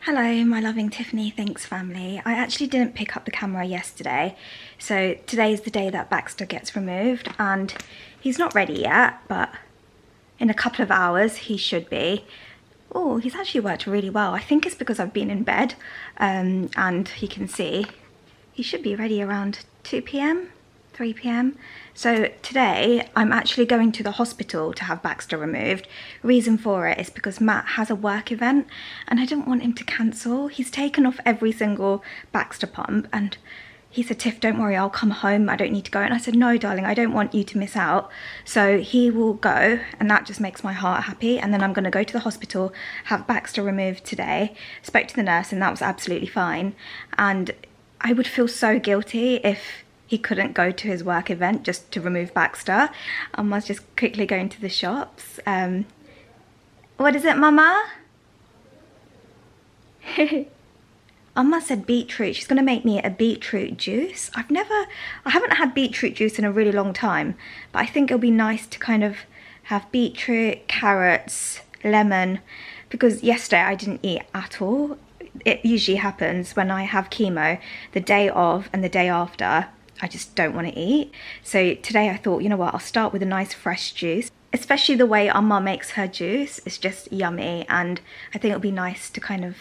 Hello, my loving Tiffany Thinks family. I actually didn't pick up the camera yesterday, so today is the day that Baxter gets removed, and he's not ready yet, but in a couple of hours he should be. Oh, he's actually worked really well. I think it's because I've been in bed, and you can see he should be ready around 2 p.m, 3 p.m. So today I'm actually going to the hospital to have Baxter removed. Reason for it is because Matt has a work event and I don't want him to cancel. He's taken off every single Baxter pump and he said, Tiff, don't worry, I'll come home, I don't need to go. And I said, no, darling, I don't want you to miss out. So he will go, and that just makes my heart happy. And then I'm going to go to the hospital, have Baxter removed today. Spoke to the nurse and that was absolutely fine. And I would feel so guilty if he couldn't go to his work event just to remove Baxter. I was just quickly going to the shops. What is it, Mama? Mama said beetroot. She's going to make me a beetroot juice. I haven't had beetroot juice in a really long time, but I think it'll be nice to kind of have beetroot, carrots, lemon, because yesterday I didn't eat at all. It usually happens when I have chemo, the day of and the day after, I just don't want to eat. So today I thought, you know what, I'll start with a nice fresh juice. Especially the way Amma makes her juice, it's just yummy, and I think it'll be nice to kind of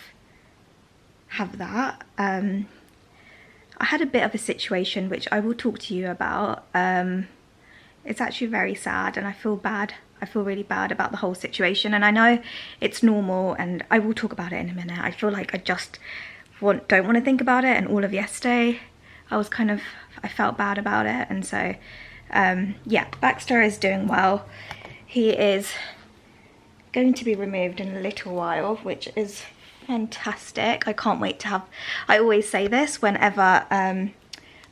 have that. I had a bit of a situation which I will talk to you about. It's actually very sad and I feel bad. I feel really bad about the whole situation, and I know it's normal and I will talk about it in a minute. I feel like I just don't want to think about it, and all of yesterday I felt bad about it. And so yeah, Baxter is doing well. He is going to be removed in a little while, which is fantastic. I can't wait to have, I always say this whenever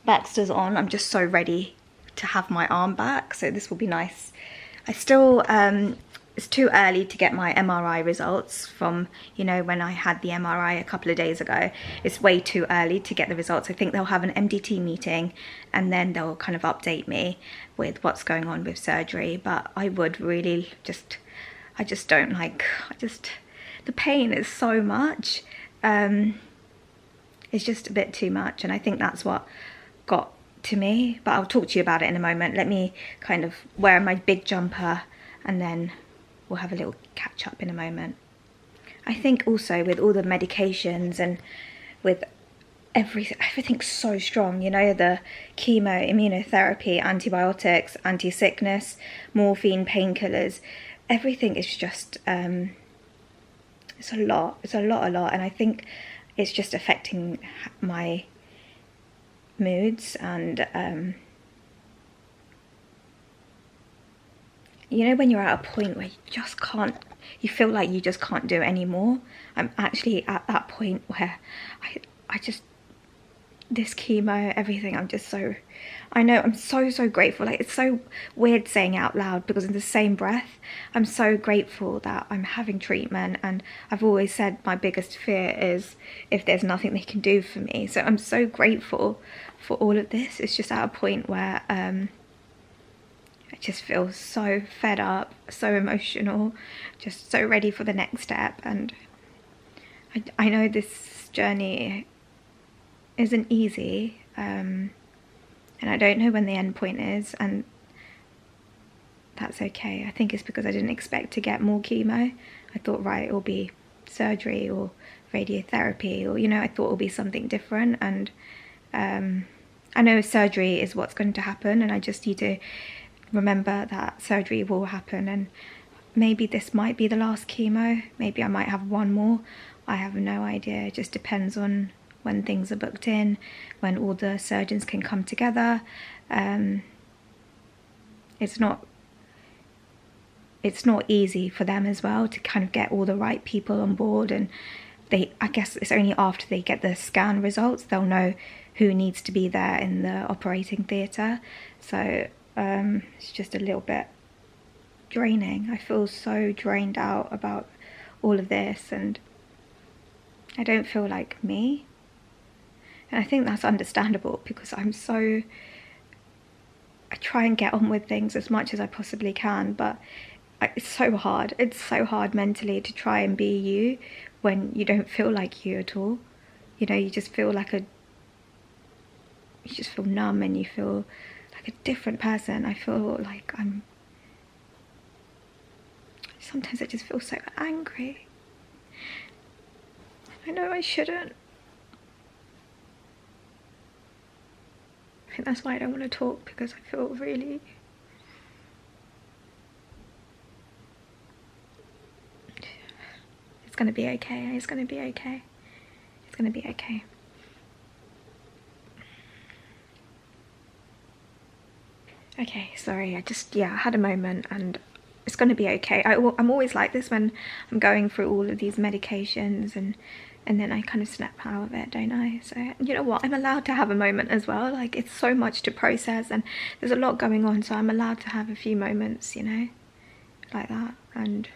Baxter's on, I'm just so ready to have my arm back, so this will be nice. I still, it's too early to get my MRI results from, you know, when I had the MRI a couple of days ago. It's way too early to get the results. I think they'll have an MDT meeting and then they'll kind of update me with what's going on with surgery. But I would really I just don't like, the pain is so much. It's just a bit too much, and I think that's what got to me. But I'll talk to you about it in a moment. Let me kind of wear my big jumper and then we'll have a little catch up in a moment. I think also with all the medications and with everything's so strong, you know, the chemo, immunotherapy, antibiotics, anti-sickness, morphine, painkillers, everything is just it's a lot, and I think it's just affecting my moods. And you know, when you're at a point where you feel like you just can't do it anymore. I'm actually at that point where I just, this chemo, everything, I'm just so, I know, I'm so grateful. Like, it's so weird saying it out loud, because in the same breath I'm so grateful that I'm having treatment. And I've always said my biggest fear is if there's nothing they can do for me. So I'm so grateful for all of this. It's just at a point where I just feel so fed up, so emotional, just so ready for the next step. And I know this journey isn't easy, and I don't know when the end point is, and that's okay. I think it's because I didn't expect to get more chemo. I thought, right, it'll be surgery or radiotherapy, or, you know, I thought it'll be something different. And I know surgery is what's going to happen, and I just need to remember that surgery will happen, and maybe this might be the last chemo. Maybe I might have one more. I have no idea. It just depends on when things are booked in, when all the surgeons can come together. It's not easy for them as well to kind of get all the right people on board, and I guess it's only after they get the scan results they'll know who needs to be there in the operating theatre. So it's just a little bit draining. I feel so drained out about all of this, and I don't feel like me. And I think that's understandable, because I try and get on with things as much as I possibly can, but it's so hard. It's so hard mentally to try and be you when you don't feel like you at all. You know, you just feel like you just feel numb and you feel like a different person. I feel like sometimes I just feel so angry. I know I shouldn't. I think that's why I don't want to talk, because I feel really... It's gonna be okay, it's gonna be okay. It's gonna be okay. Okay, sorry, I had a moment, and it's gonna be okay. I'm always like this when I'm going through all of these medications, and then I kind of snap out of it, don't I? So, you know what, I'm allowed to have a moment as well. Like, it's so much to process and there's a lot going on, so I'm allowed to have a few moments, you know, like that. And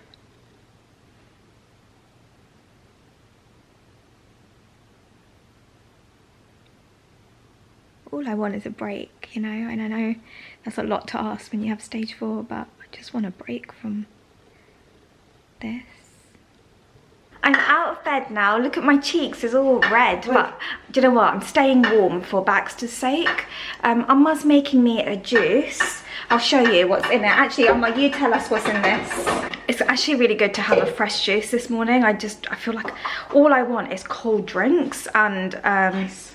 all I want is a break, you know, and I know that's a lot to ask when you have stage 4, but I just want a break from this. I'm out of bed now. Look at my cheeks, it's all red. But do you know what? I'm staying warm for Baxter's sake. Amma's making me a juice. I'll show you what's in it. Actually, Amma, you tell us what's in this. It's actually really good to have a fresh juice this morning. I feel like all I want is cold drinks and ice.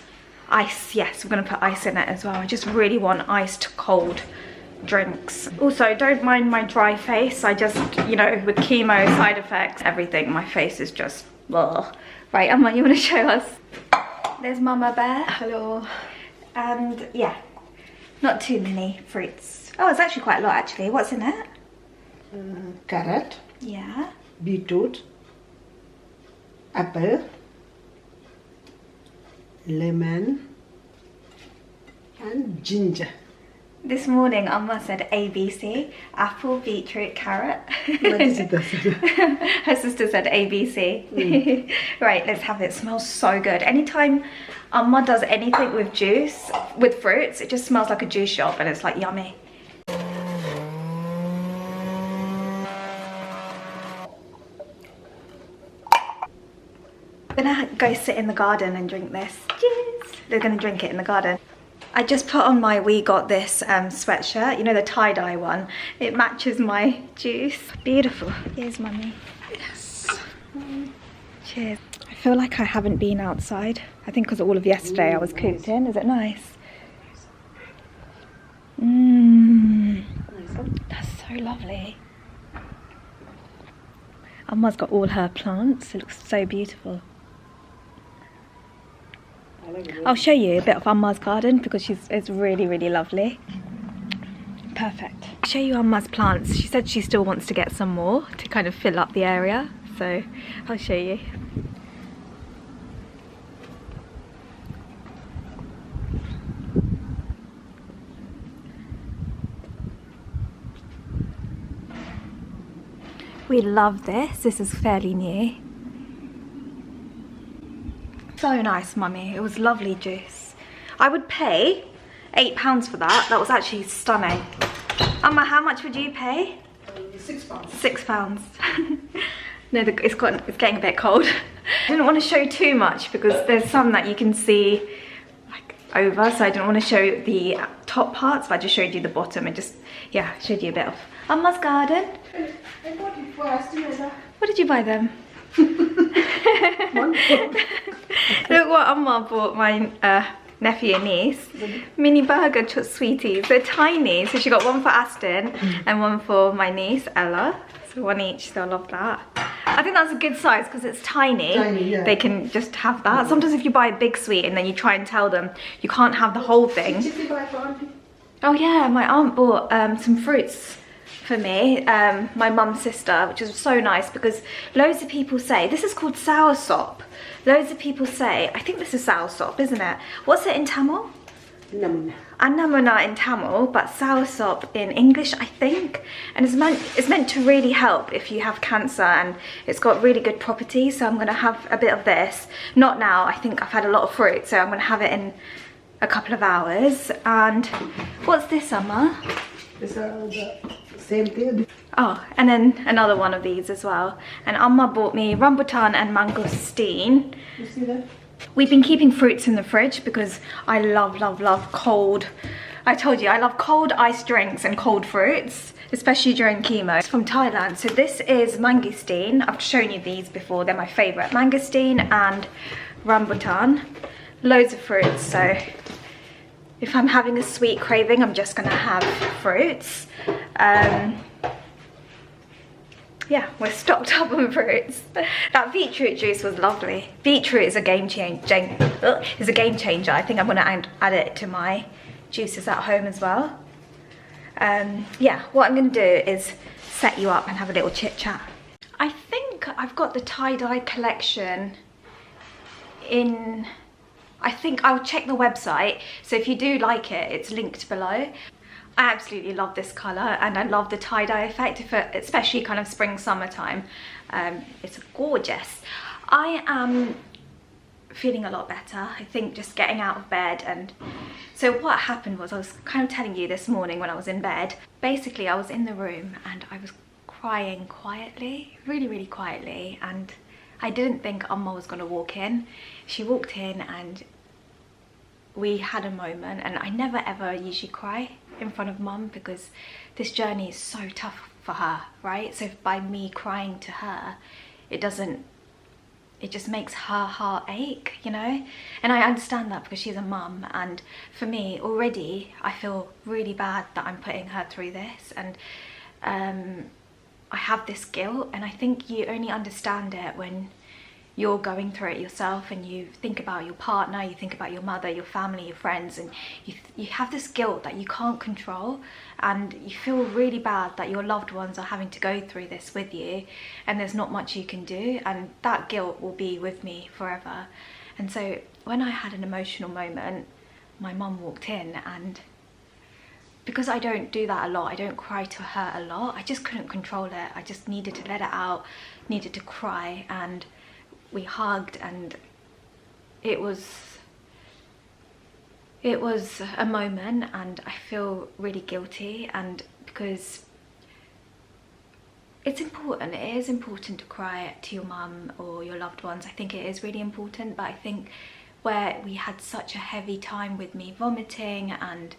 Yes, we're gonna put ice in it as well. I just really want iced cold drinks. Also, don't mind my dry face. I just, you know, with chemo side effects, everything, my face is just ugh. Right, Amma, you want to show us? There's Mama Bear. Hello. And yeah, not too many fruits. Oh, it's actually quite a lot actually. What's in it? Carrot. Yeah. Beetroot. Apple. Lemon. And ginger. This morning, Amma said ABC, apple, beetroot, carrot. What is it? Her sister said ABC. Right, let's have it. It smells so good. Anytime Amma does anything with juice, with fruits, it just smells like a juice shop and it's like yummy. I'm gonna go sit in the garden and drink this. Cheers! They're gonna drink it in the garden. I just put on my We Got This sweatshirt, you know, the tie-dye one. It matches my juice. Beautiful. Here's Mummy. Yes. Cheers. I feel like I haven't been outside. I think because all of yesterday I was cooped in. Is it nice? That's so lovely. Amma's got all her plants. It looks so beautiful. I'll show you a bit of Amma's garden because it's really, really lovely. Perfect. I'll show you Amma's plants. She said she still wants to get some more to kind of fill up the area. So I'll show you. We love this. This is fairly new. So nice, Mummy. It was lovely juice. I would pay £8 for that. That was actually stunning. Amma, how much would you pay? £6. £6. No, it's getting a bit cold. I didn't want to show too much because there's some that you can see like over, so I didn't want to show the top parts, but I just showed you the bottom and just, yeah, showed you a bit of Amma's garden. I bought it for us. What did you buy them? Look what Amma bought my nephew and niece. Mini burger sweeties. They're tiny. So she got one for Aston and one for my niece Ella. So one each. They'll love that. I think that's a good size because it's tiny. Yeah. They can just have that. Sometimes if you buy a big sweet and then you try and tell them you can't have the whole thing. Oh yeah, my aunt bought some fruits for me, my mum's sister, which is so nice because loads of people say, this is called soursop. Loads of people say, I think this is soursop, isn't it? What's it in Tamil? Namuna. Annamuna in Tamil, but soursop in English, I think. And it's meant to really help if you have cancer, and it's got really good properties. So I'm gonna have a bit of this. Not now, I think I've had a lot of fruit, so I'm gonna have it in a couple of hours. And what's this, Amma? It's the Same thing. Oh, and then another one of these as well. And Amma bought me rambutan and mangosteen. You see that? We've been keeping fruits in the fridge because I love cold. I told you, I love cold iced drinks and cold fruits, especially during chemo. It's from Thailand. So this is mangosteen. I've shown you these before. They're my favorite. Mangosteen and rambutan. Loads of fruits. So if I'm having a sweet craving, I'm just gonna have fruits. Yeah, we're stocked up on fruits. That beetroot juice was lovely. Beetroot is a game changer. I think I'm gonna add it to my juices at home as well. Yeah, what I'm gonna do is set you up and have a little chit chat. I think I've got the tie-dye collection in, I think I'll check the website. So if you do like it, it's linked below. I absolutely love this colour and I love the tie-dye effect, especially kind of spring, summertime. It's gorgeous. I am feeling a lot better, I think, just getting out of bed. And so what happened was, I was kind of telling you this morning when I was in bed, basically I was in the room and I was crying quietly, really quietly, and I didn't think Amma was going to walk in. She walked in and we had a moment, and I never ever usually cry in front of Mum because this journey is so tough for her, right? So by me crying to her, it just makes her heart ache, you know? And I understand that because she's a mum, and for me already I feel really bad that I'm putting her through this, and I have this guilt, and I think you only understand it when you're going through it yourself and you think about your partner, you think about your mother, your family, your friends, and you have this guilt that you can't control, and you feel really bad that your loved ones are having to go through this with you and there's not much you can do, and that guilt will be with me forever. And so when I had an emotional moment, my mum walked in, and because I don't do that a lot, I don't cry to her a lot, I just couldn't control it. I just needed to let it out, needed to cry, and we hugged, and it was a moment, and I feel really guilty, and because it's important, it is important to cry to your mum or your loved ones. I think it is really important, but I think where we had such a heavy time with me vomiting and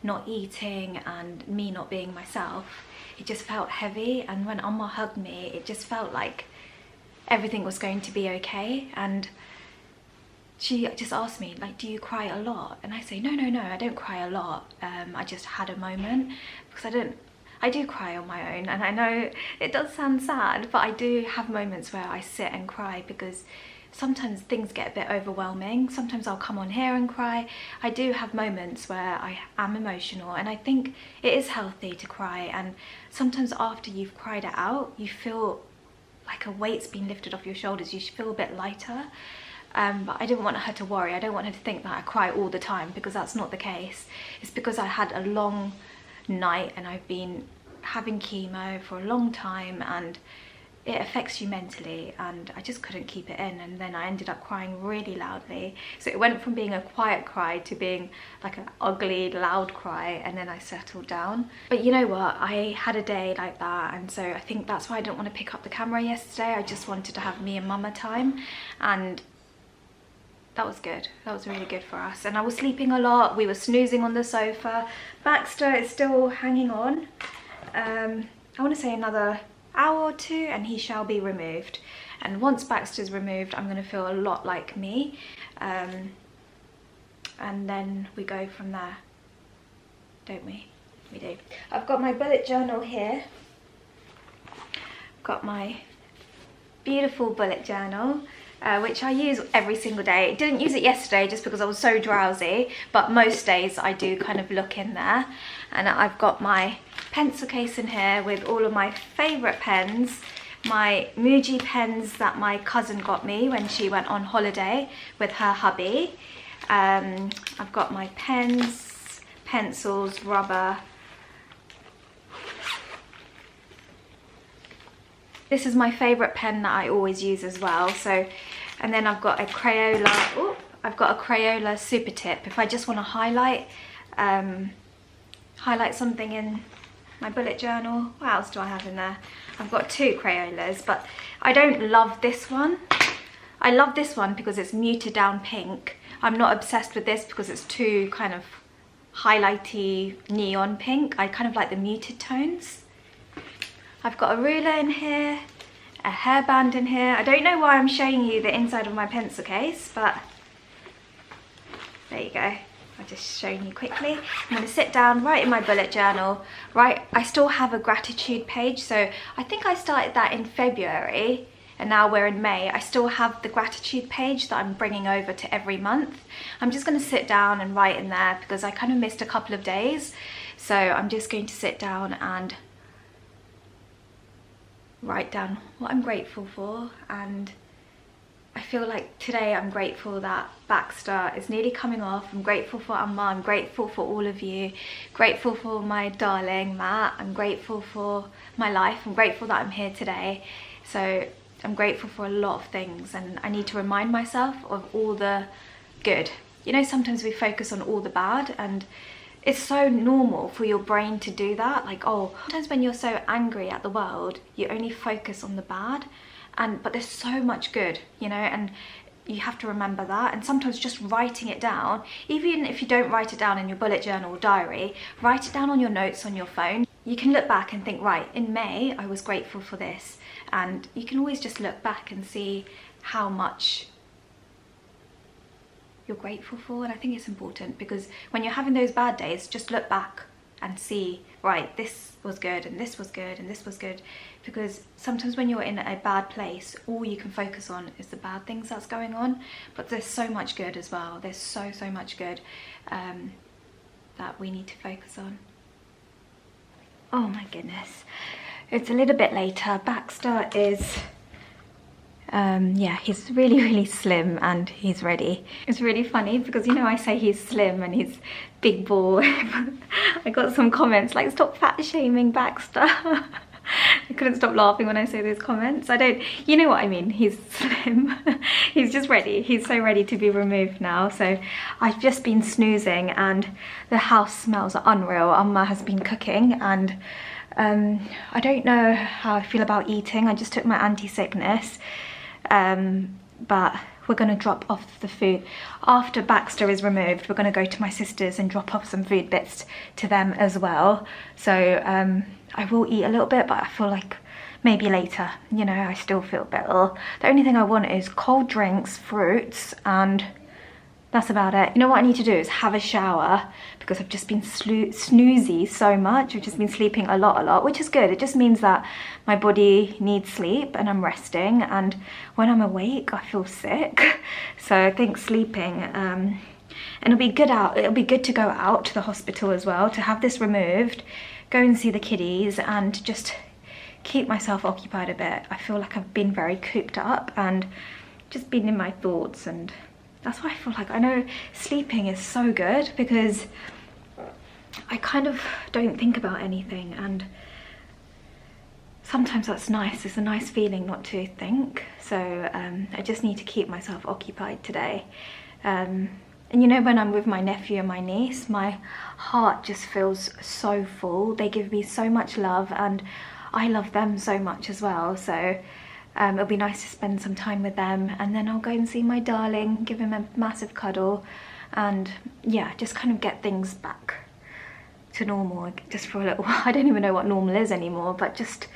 not eating and me not being myself, it just felt heavy. And when Amma hugged me, it just felt like everything was going to be okay. And she just asked me, like, do you cry a lot? And I say, no, I don't cry a lot. I just had a moment, because I do cry on my own, and I know it does sound sad, but I do have moments where I sit and cry because sometimes things get a bit overwhelming. Sometimes I'll come on here and cry. I do have moments where I am emotional, and I think it is healthy to cry, and sometimes after you've cried it out, you feel like a weight's been lifted off your shoulders. You feel a bit lighter. But I didn't want her to worry. I don't want her to think that I cry all the time, because that's not the case. It's because I had a long night and I've been having chemo for a long time, and it affects you mentally, and I just couldn't keep it in, and then I ended up crying really loudly. So it went from being a quiet cry to being like an ugly loud cry, and then I settled down. But you know what, I had a day like that, and so I think that's why I didn't want to pick up the camera yesterday. I just wanted to have me and Mama time, and that was good. That was really good for us. And I was sleeping a lot. We were snoozing on the sofa. Baxter is still hanging on. I want to say another hour or two and he shall be removed. And once Baxter's removed, I'm going to feel a lot like me. And then we go from there, don't we? We do. I've got my bullet journal here. Got my beautiful bullet journal, which I use every single day. Didn't use it yesterday just because I was so drowsy, but most days I do kind of look in there. And I've got my pencil case in here with all of my favourite pens, my Muji pens that my cousin got me when she went on holiday with her hubby. I've got my pens, pencils, rubber. This is my favourite pen that I always use as well. So, and then I've got a Crayola. Ooh, I've got a Crayola Super Tip. If I just want to highlight something in my bullet journal. What else do I have in there? I've got 2 Crayolas, but I don't love this one. I love this one because it's muted down pink. I'm not obsessed with this because it's too kind of highlighty neon pink. I kind of like the muted tones. I've got a ruler in here, a hairband in here. I don't know why I'm showing you the inside of my pencil case, but there you go. I'll just show you quickly. I'm going to sit down, write in my bullet journal. I still have a gratitude page, so I think I started that in February and now we're in May. I still have the gratitude page that I'm bringing over to every month. I'm just going to sit down and write in there because I kind of missed a couple of days. So I'm just going to sit down and write down what I'm grateful for. And I feel like today I'm grateful that Baxter is nearly coming off. I'm grateful for Amma, I'm grateful for all of you, grateful for my darling Matt, I'm grateful for my life, I'm grateful that I'm here today. So I'm grateful for a lot of things, and I need to remind myself of all the good. You know, sometimes we focus on all the bad, and it's so normal for your brain to do that. Like, oh, sometimes when you're so angry at the world, you only focus on the bad. But there's so much good, you know, and you have to remember that. And sometimes just writing it down, even if you don't write it down in your bullet journal or diary, write it down on your notes on your phone. You can look back and think, right, in May, I was grateful for this. And you can always just look back and see how much you're grateful for. And I think it's important because when you're having those bad days, just look back and see, right, this was good and this was good and this was good. Because sometimes when you're in a bad place, all you can focus on is the bad things that's going on. But there's so much good as well. There's so much good that we need to focus on. Oh my goodness. It's a little bit later. Baxter is, yeah, he's really slim and he's ready. It's really funny because, you know, I say he's slim and he's big ball. I got some comments like, stop fat shaming Baxter. I couldn't stop laughing when I say those comments. You know what I mean, he's slim. He's just ready. He's so ready to be removed now. So I've just been snoozing and the house smells unreal. Amma has been cooking and I don't know how I feel about eating. I just took my anti-sickness, but we're going to drop off the food. After Baxter is removed, we're going to go to my sister's and drop off some food bits to them as well. So I will eat a little bit, but I feel like maybe later, you know, I still feel a bit ill. The only thing I want is cold drinks, fruits, and that's about it. You know what I need to do is have a shower because I've just been snoozy so much. I've just been sleeping a lot, which is good. It just means that my body needs sleep and I'm resting, and when I'm awake I feel sick. So I think sleeping and it'll be good to go out to the hospital as well, to have this removed, go and see the kiddies and just keep myself occupied a bit. I feel like I've been very cooped up and just been in my thoughts, and that's why I feel like, I know sleeping is so good because I kind of don't think about anything, and sometimes that's nice. It's a nice feeling not to think. So I just need to keep myself occupied today. And you know, when I'm with my nephew and my niece, my heart just feels so full. They give me so much love and I love them so much as well. So it'll be nice to spend some time with them, and then I'll go and see my darling, give him a massive cuddle, and yeah, just kind of get things back to normal just for a little while. I don't even know what normal is anymore, but just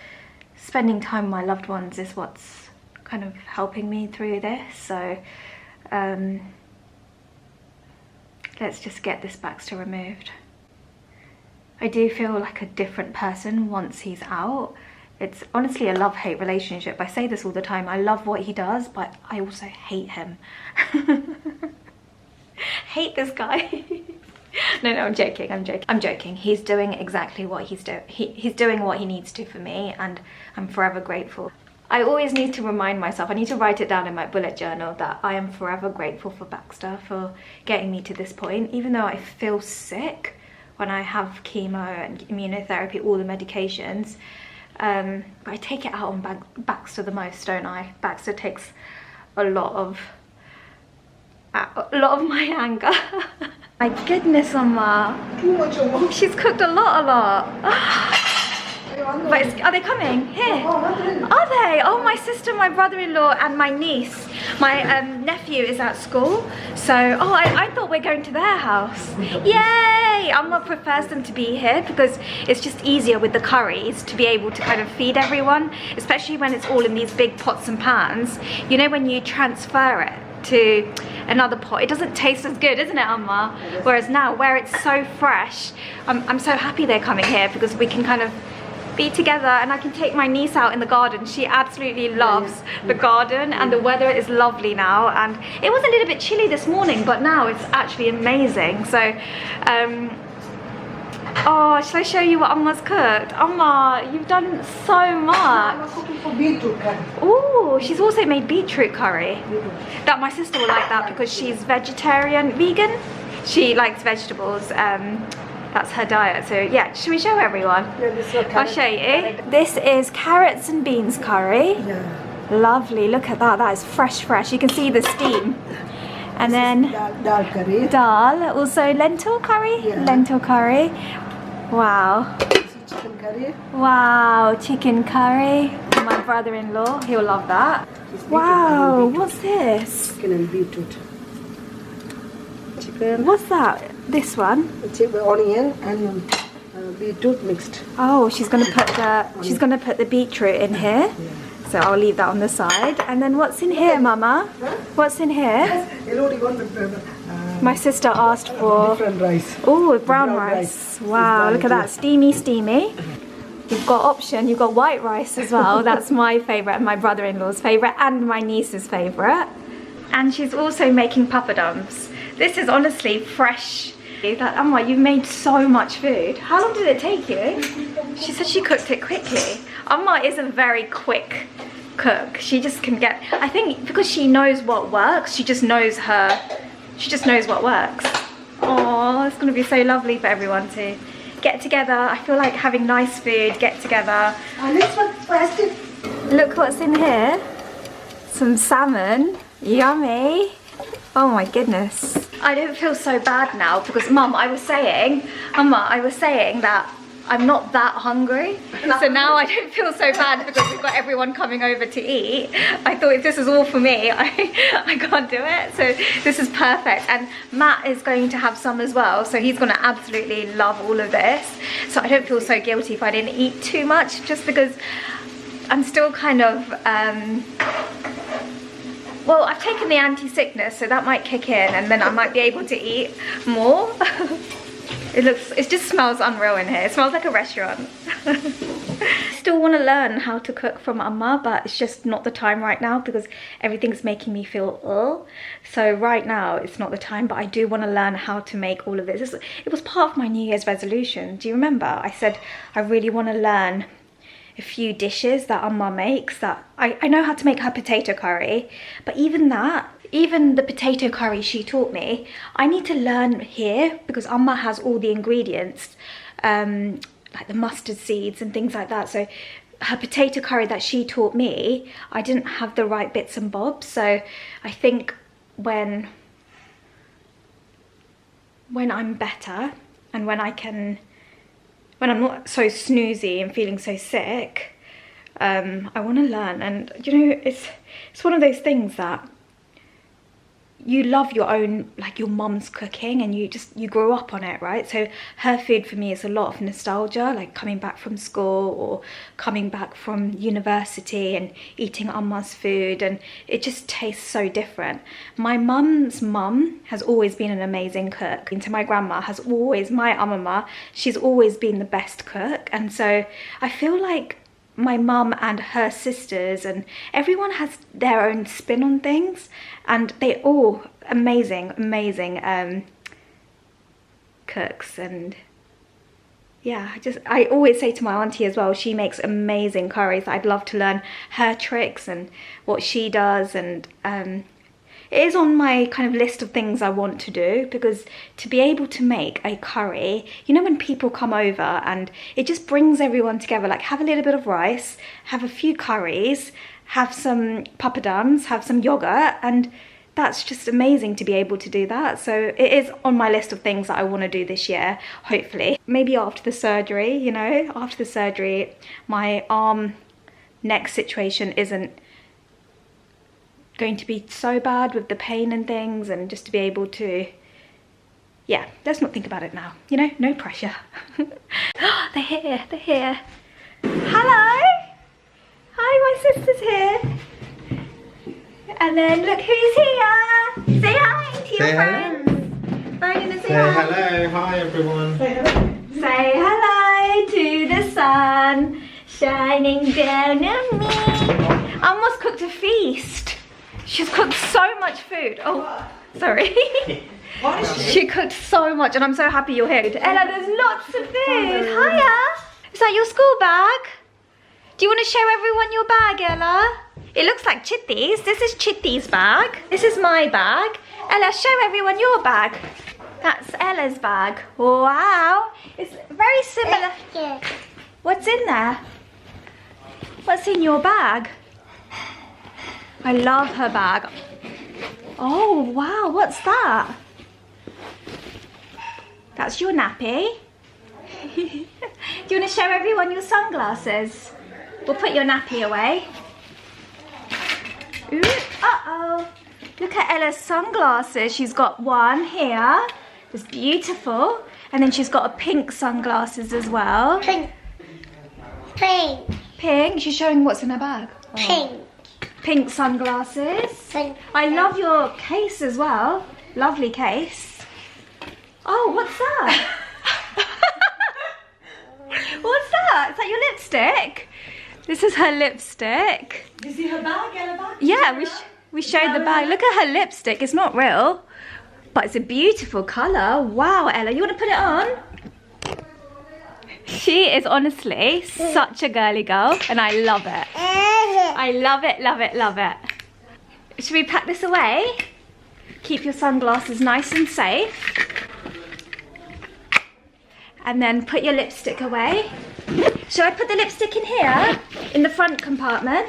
spending time with my loved ones is what's kind of helping me through this. So let's just get this Baxter removed. I do feel like a different person once he's out. It's honestly a love-hate relationship. I say this all the time. I love what he does, but I also hate him. Hate this guy. No, I'm joking. He's doing exactly what he's doing. He's doing what he needs to for me, and I'm forever grateful. I always need to remind myself, I need to write it down in my bullet journal, that I am forever grateful for Baxter for getting me to this point. Even though I feel sick when I have chemo and immunotherapy, all the medications, but I take it out on Baxter the most, don't I? Baxter takes a lot of my anger. My goodness, Amma. Too much, Amma. She's cooked a lot. But are they coming? Here. Are they? Oh, my sister, my brother-in-law and my niece. My nephew is at school. So, oh, I thought we're going to their house. Yay! Amma prefers them to be here because it's just easier with the curries to be able to kind of feed everyone, especially when it's all in these big pots and pans. You know, when you transfer it to another pot, it doesn't taste as good, isn't it, Amma? Whereas now, where it's so fresh, I'm so happy they're coming here because we can kind of be together, and I can take my niece out in the garden. She absolutely loves the garden, and the weather is lovely now, and it was a little bit chilly this morning, but now it's actually amazing. So oh, shall I show you what Amma's cooked? Amma, you've done so much. I'm cooking for beetroot curry. Oh, she's also made beetroot curry. That my sister will like that because she's vegetarian, vegan. She likes vegetables. That's her diet. So yeah, should we show everyone? Yeah, this is I'll show you. This is carrots and beans curry. Yeah. Lovely. Look at that. That is fresh. You can see the steam. And then Dal curry. dal. Also lentil curry. Yeah. Lentil curry. Wow. This is chicken curry. Wow, chicken curry. My brother-in-law, he'll love that. Wow, what's this? Chicken and beetroot. Chicken. What's that? This one? Onion and beetroot mixed. Oh, she's gonna put the beetroot in here. Yeah. So I'll leave that on the side. And then what's in here, Mama? What's in here? My sister asked for different rice. oh, brown rice. Wow, look at that, steamy. You've got option, you've got white rice as well. That's my favourite and my brother-in-law's favourite and my niece's favourite. And she's also making papadums. This is honestly fresh. Amma, you've made so much food. How long did it take you? She said she cooked it quickly. Amma is a very quick cook. She just can get, I think because she knows what works, she just knows what works. Oh, it's gonna be so lovely for everyone to get together. I feel like having nice food, get together. Look what's in here. Some salmon, yummy. Oh my goodness. I don't feel so bad now because Mum, I was saying that I'm not that hungry. So now I don't feel so bad because we've got everyone coming over to eat. I thought if this is all for me, I can't do it. So this is perfect. And Matt is going to have some as well. So he's gonna absolutely love all of this. So I don't feel so guilty if I didn't eat too much, just because I'm still kind of, well, I've taken the anti-sickness, so that might kick in and then I might be able to eat more. It just smells unreal in here. It smells like a restaurant. Still want to learn how to cook from Amma, but it's just not the time right now because everything's making me feel ill. So right now it's not the time, but I do want to learn how to make all of this. It was part of my New Year's resolution. Do you remember? I said I really want to learn a few dishes that Amma makes. That I know how to make her potato curry, but even the potato curry she taught me, I need to learn here because Amma has all the ingredients, like the mustard seeds and things like that. So her potato curry that she taught me, I didn't have the right bits and bobs. So I think when I'm better and when I'm not so snoozy and feeling so sick, I want to learn. And you know, it's one of those things that you love your own, like your mum's cooking, and you grow up on it, right? So her food for me is a lot of nostalgia, like coming back from school or coming back from university and eating Amma's food, and it just tastes so different. My mum's mum has always been an amazing cook, and to my grandma has always, my Amma, she's always been the best cook. And so I feel like my mum and her sisters and everyone has their own spin on things, and they all amazing cooks. And yeah, I always say to my auntie as well, she makes amazing curries. I'd love to learn her tricks and what she does, and it is on my kind of list of things I want to do, because to be able to make a curry, you know, when people come over and it just brings everyone together, like have a little bit of rice, have a few curries, have some papadums, have some yogurt, and that's just amazing to be able to do that. So it is on my list of things that I want to do this year, hopefully. Maybe after the surgery, you know, after the surgery, my arm neck situation isn't going to be so bad with the pain and things, and just to be able to, yeah, let's not think about it now, you know, no pressure. They're here, they're here. Hello! Hi, my sister's here. And then look who's here. Say hi to your friends. Brighten, say hi. Hello, hi everyone. Say hello to the sun shining down on me. I almost cooked a feast. She's cooked so much food. Oh, sorry. She cooked so much, and I'm so happy you're here. Ella, there's lots of food. Hiya. Is that your school bag? Do you want to show everyone your bag, Ella? It looks like Chitty's. This is Chitty's bag. This is my bag. Ella, show everyone your bag. That's Ella's bag. Wow. It's very similar. What's in there? What's in your bag? I love her bag. Oh, wow. What's that? That's your nappy. Do you want to show everyone your sunglasses? We'll put your nappy away. Ooh, uh-oh. Look at Ella's sunglasses. She's got one here. It's beautiful. And then she's got a pink sunglasses as well. Pink. Pink. Pink? She's showing what's in her bag. Oh. Pink. Pink sunglasses. Pink. I love your case as well. Lovely case. Oh, what's that? What's that? Is that your lipstick? This is her lipstick. You see her bag, Ella bag? Yeah, we showed the bag. Look at her lipstick. It's not real, but it's a beautiful colour. Wow, Ella, you want to put it on? She is honestly such a girly girl, and I love it. I love it, love it, love it. Should we pack this away? Keep your sunglasses nice and safe. And then put your lipstick away. Shall I put the lipstick in here? In the front compartment?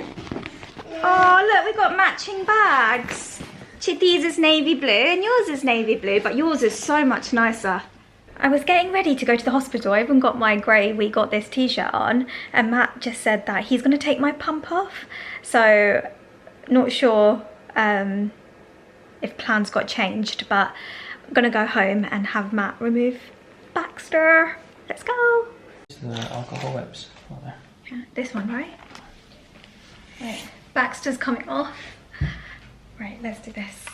Oh, look, we've got matching bags. Chitty's is navy blue and yours is navy blue, but yours is so much nicer. I was getting ready to go to the hospital. I even got my grey We Got This t-shirt on, and Matt just said that he's going to take my pump off. So, not sure if plans got changed, but I'm going to go home and have Matt remove Baxter. Let's go. The alcohol wipes. Oh, there. Yeah, this one, right? Right, Baxter's coming off. Right, let's do this.